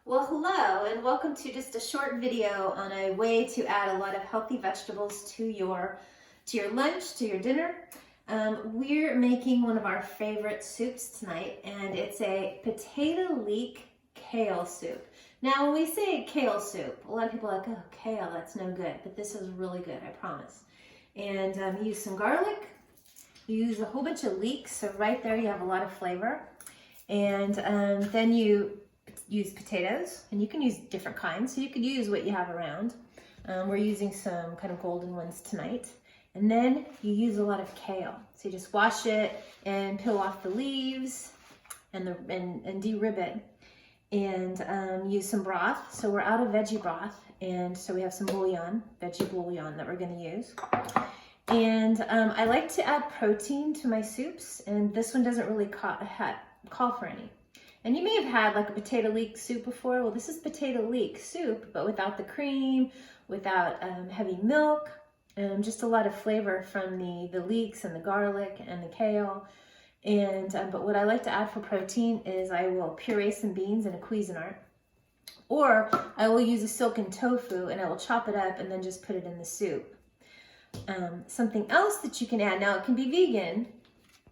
Well, hello and welcome to just a short video on a way to add a lot of healthy vegetables to your lunch, to your dinner. We're making one of our favorite soups tonight, and it's a potato-leek-kale soup. Now, when we say kale soup, a lot of people are like, oh, kale, that's no good, but this is really good, I promise. And you use some garlic, you use a whole bunch of leeks, so right there you have a lot of flavor. And then you use potatoes, and you can use different kinds, so you could use what you have around. We're using some kind of golden ones tonight. And then you use a lot of kale. So you just wash it and peel off the leaves and de-rib it. And use some broth. So we're out of veggie broth, and so we have some bouillon, veggie bouillon that we're gonna use. And I like to add protein to my soups, and this one doesn't really call for any. And you may have had like a potato leek soup before. Well, this is potato leek soup, but without the cream, without heavy milk, just a lot of flavor from the leeks and the garlic and the kale. And but what I like to add for protein is I will puree some beans in a Cuisinart, or I will use a silken tofu and I will chop it up and then just put it in the soup. Something else that you can add, now it can be vegan,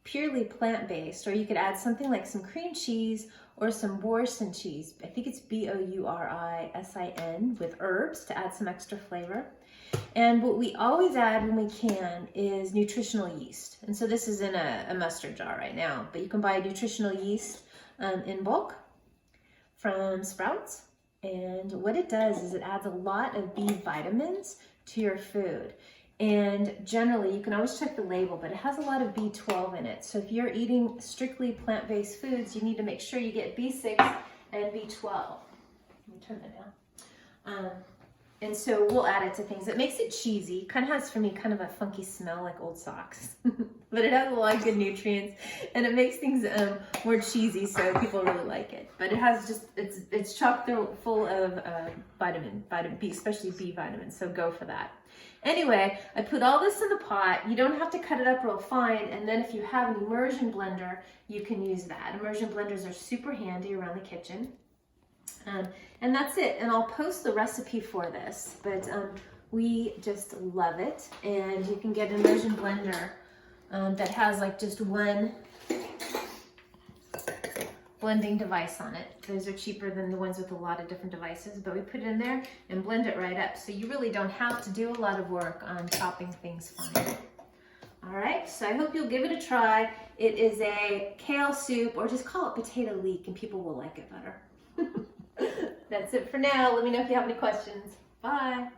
purely plant-based, or you could add something like some cream cheese or some boursin cheese. I think it's B-O-U-R-I-S-I-N, with herbs to add some extra flavor. And what we always add when we can is nutritional yeast. And so this is in a mustard jar right now, but you can buy nutritional yeast in bulk from Sprouts. And what it does is it adds a lot of B vitamins to your food. And generally, you can always check the label, but it has a lot of B12 in it. So if you're eating strictly plant-based foods, you need to make sure you get B6 and B12. Let me turn that down. And so we'll add it to things. It makes it cheesy. Kind of has, for me, kind of a funky smell like old socks. But it has a lot of good nutrients, and it makes things more cheesy, so people really like it. But it has just, it's chock full of vitamin B, especially B vitamins, so go for that. Anyway, I put all this in the pot. You don't have to cut it up real fine, and then if you have an immersion blender, you can use that. Immersion blenders are super handy around the kitchen. And that's it, and I'll post the recipe for this, but we just love it. And you can get an immersion blender that has like just one blending device on it. Those are cheaper than the ones with a lot of different devices, but we put it in there and blend it right up, so you really don't have to do a lot of work on chopping things fine. All right, so I hope you'll give it a try. It is a kale soup, or just call it potato leek, and people will like it better. That's it for now. Let me know if you have any questions. Bye.